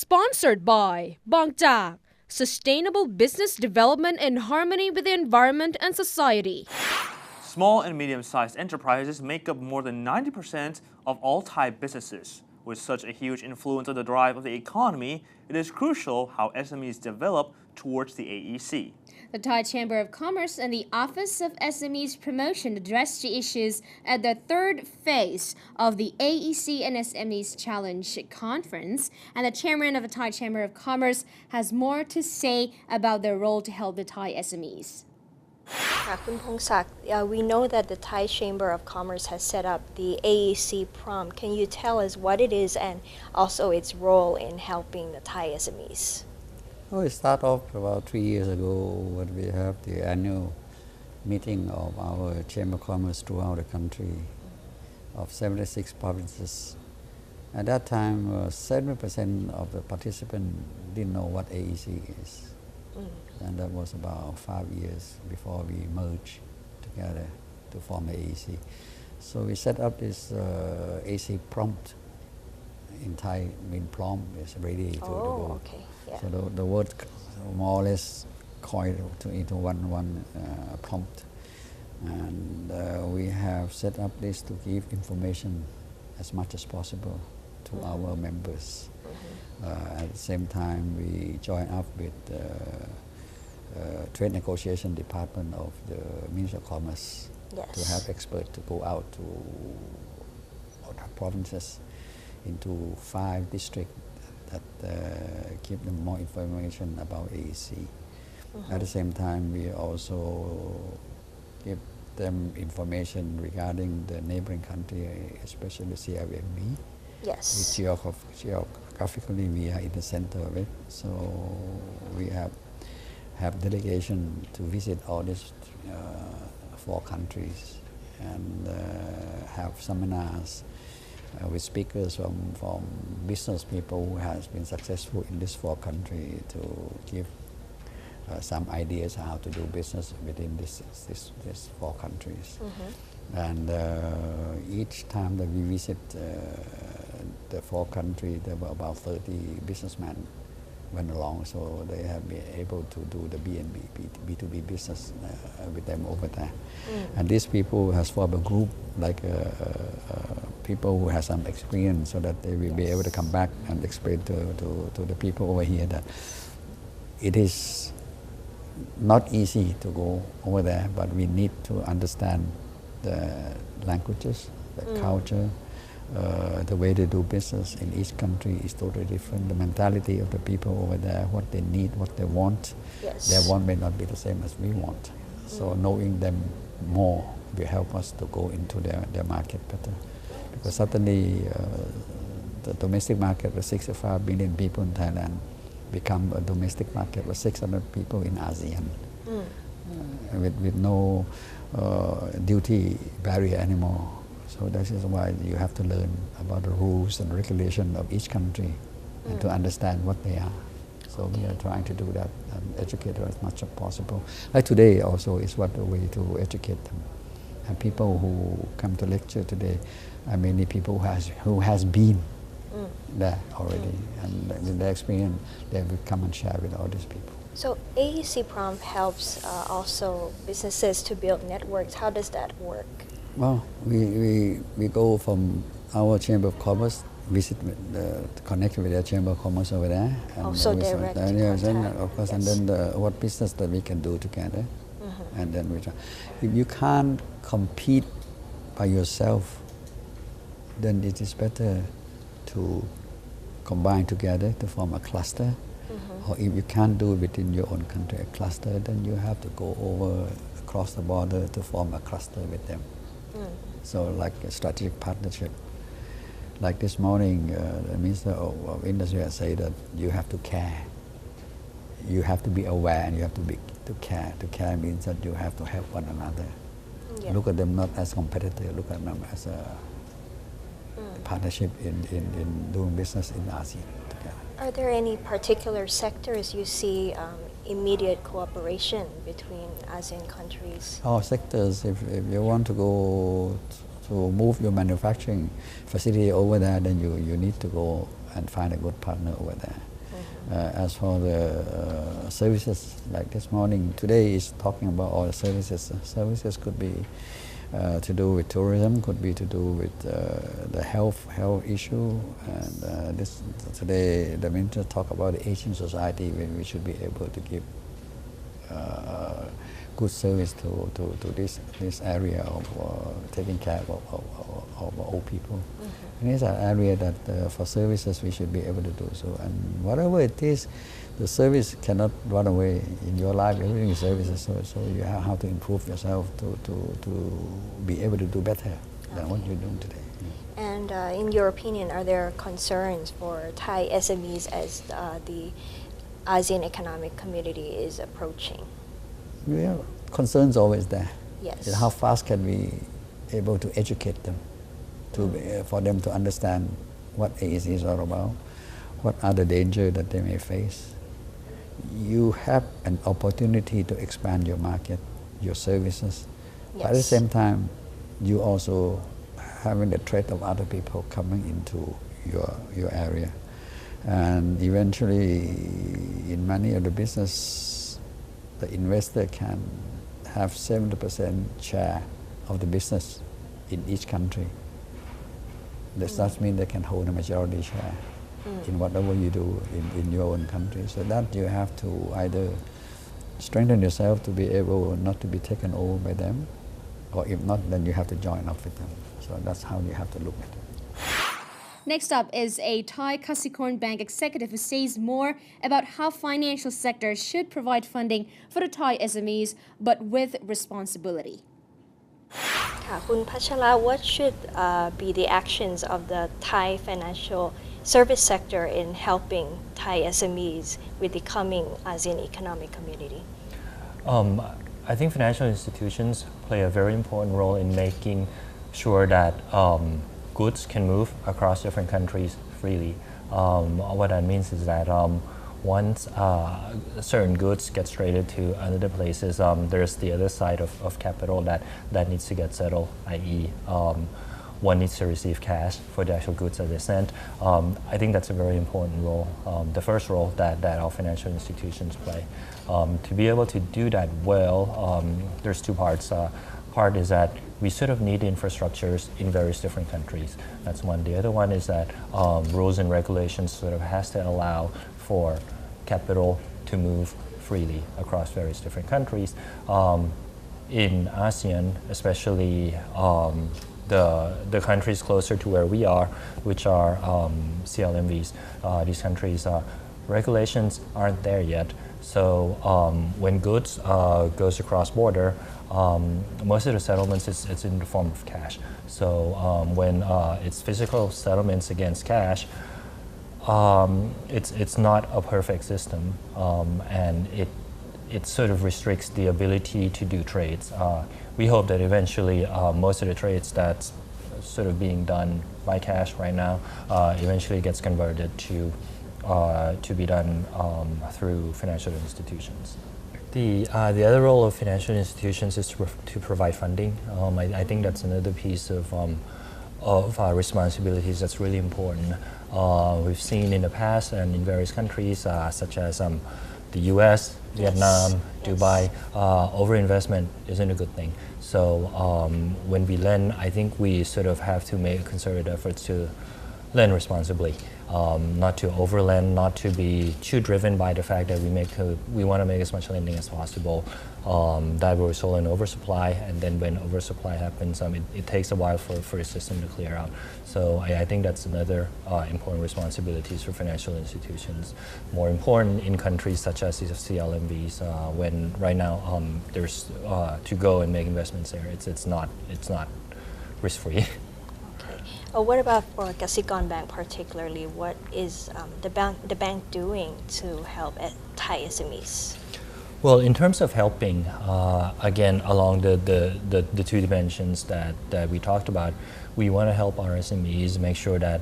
Sponsored by Phongsak, Sustainable Business Development in Harmony with the Environment and Society. Small and medium-sized enterprises make up more than 90% of all Thai businesses. With such a huge influence on the drive of the economy, it is crucial how SMEs develop towards the AEC. The Thai Chamber of Commerce and the Office of SMEs Promotion addressed the issues at the third phase of the AEC and SMEs Challenge Conference, and the chairman of the Thai Chamber of Commerce has more to say about their role to help the Thai SMEs. Khun Phongsak, we know that the Thai Chamber of Commerce has set up the AEC Prom. Can you tell us what it is and also its role in helping the Thai SMEs? It started off about 3 years ago when we have the annual meeting of our Chamber of Commerce throughout the country of 76 provinces. At that time, 70% of the participants didn't know what AEC is. And that was about 5 years before we merged together to form AEC. So we set up this AEC prompt. In Thai, mean prom is ready to go. Okay. Yeah. So the word more or less coiled into one prompt. And we have set up this to give information as much as possible to our members. At the same time, we join up with the Trade Negotiation Department of the Ministry of Commerce to have experts to go out to other provinces into 5 districts that give them more information about AEC. At the same time, we also give them information regarding the neighboring country, especially CLMV. Yes. Geographically, we are in the center of it, so we have delegation to visit all these 4 countries and have seminars with speakers from business people who has been successful in these 4 countries to give some ideas how to do business within these 4 countries. And each time that we visit the 4 countries, there were about 30 businessmen went along, so they have been able to do the B2B business with them over there. And these people has formed a group like people who have some experience, so that they will be able to come back and explain to the people over here that it is not easy to go over there, but we need to understand the languages, the culture, the way they do business in each country is totally different. The mentality of the people over there, what they need, what they want, their want may not be the same as we want. So knowing them more will help us to go into their market better. Because suddenly the domestic market with 65 million people in Thailand become a domestic market with 600 people in ASEAN with no duty barrier anymore. So that is why you have to learn about the rules and regulation of each country and to understand what they are. So we are trying to do that and educate them as much as possible. Like today also is what a way to educate them. And people who come to lecture today are many people who has been there already, and with their experience they will come and share with all these people. So AEC Prom helps also businesses to build networks. How does that work? Well, we go from our Chamber of Commerce, visit connect with their Chamber of Commerce over there. And also direct contact. Of course, and then what business that we can do together. And then we try. If you can't compete by yourself, then it is better to combine together to form a cluster. Or if you can't do it within your own country, a cluster, then you have to go over across the border to form a cluster with them. So like a strategic partnership. Like this morning, the Minister of Industry has said that you have to care. You have to be aware and you have to care. To care means that you have to help one another. Look at them not as competitors, look at them as a partnership in doing business in ASEAN together. Are there any particular sectors you see immediate cooperation between ASEAN countries? Sectors, if you want to go to move your manufacturing facility over there, then you need to go and find a good partner over there. As for the services, like this morning, today is talking about all the services. Services could be to do with tourism, could be to do with the health issue. And today, the minister talked about the aging society, when we should be able to give good service to this area of taking care of old people. And it's an area that for services we should be able to do so. And whatever it is, the service cannot run away in your life. Everything is services, so you have to improve yourself to be able to do better than what you're doing today. And in your opinion, are there concerns for Thai SMEs as the ASEAN Economic Community is approaching? Yeah, concerns always there. Yes. How fast can we able to educate them, for them to understand what AEC is all about, what are the dangers that they may face. You have an opportunity to expand your market, your services. Yes. But at the same time, you also having the threat of other people coming into your area. And eventually, in many of the business, the investor can have 70% share of the business in each country. That does mean they can hold a majority share in whatever you do in your own country. So that you have to either strengthen yourself to be able not to be taken over by them, or if not, then you have to join up with them. So that's how you have to look at it. Next up is a Thai Kasikorn Bank executive who says more about how financial sectors should provide funding for the Thai SMEs, but with responsibility. ค่ะคุณพัชรา what should be the actions of the Thai financial service sector in helping Thai SMEs with the coming ASEAN Economic Community? I think financial institutions play a very important role in making sure that goods can move across different countries freely. What that means is that once certain goods get traded to other places, there's the other side of capital that needs to get settled, i.e. One needs to receive cash for the actual goods that they sent. I think that's a very important role, the first role that our financial institutions play. To be able to do that well, there's two parts. Part is that we sort of need infrastructures in various different countries. That's one. The other one is that rules and regulations sort of has to allow for capital to move freely across various different countries. In ASEAN, especially the countries closer to where we are, which are CLMVs, these countries, regulations aren't there yet. So when goods goes across border, most of the settlements it's in the form of cash. So when it's physical settlements against cash, it's not a perfect system, and it sort of restricts the ability to do trades. We hope that eventually most of the trades that's sort of being done by cash right now eventually gets converted to be done through financial institutions. The other role of financial institutions is to provide funding. I think that's another piece of responsibilities that's really important. We've seen in the past and in various countries such as the US, Vietnam, Dubai, overinvestment isn't a good thing. So when we lend, I think we sort of have to make a concerted effort to lend responsibly. Not to overlend, not to be too driven by the fact that we want to make as much lending as possible. That will result in oversupply, and then when oversupply happens, it takes a while for the system to clear out. So I think that's another important responsibilities for financial institutions. More important in countries such as these CLMVs, when right now there's to go and make investments there. It's not risk-free. What about for Kasikorn Bank particularly? What is the bank doing to help Thai SMEs? Well, in terms of helping, again, along the two dimensions that we talked about, we want to help our SMEs make sure that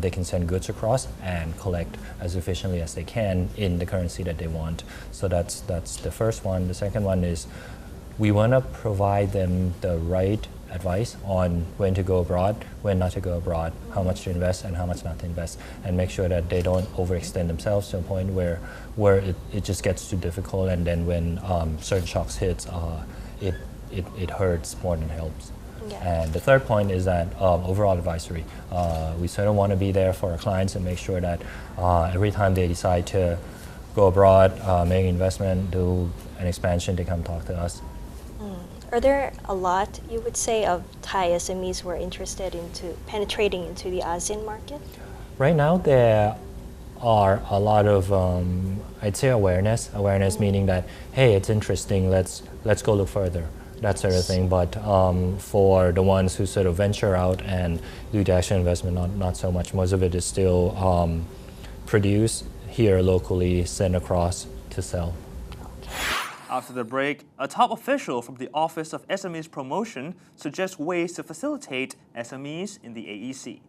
they can send goods across and collect as efficiently as they can in the currency that they want. So that's the first one. The second one is we want to provide them the right advice on when to go abroad, when not to go abroad, how much to invest and how much not to invest, and make sure that they don't overextend themselves to a point where it just gets too difficult, and then when certain shocks hits, it hurts more than helps. Yeah. And the third point is that overall advisory. We sort of want to be there for our clients and make sure that every time they decide to go abroad, make an investment, do an expansion, they come talk to us. Are there a lot, you would say, of Thai SMEs who are interested into penetrating into the ASEAN market? Right now, there are a lot of, I'd say, awareness. Awareness meaning that, hey, it's interesting, let's go look further, that sort of thing. But for the ones who sort of venture out and do the actual investment, not so much. Most of it is still produced here locally, sent across to sell. After the break, a top official from the Office of SMEs Promotion suggests ways to facilitate SMEs in the AEC.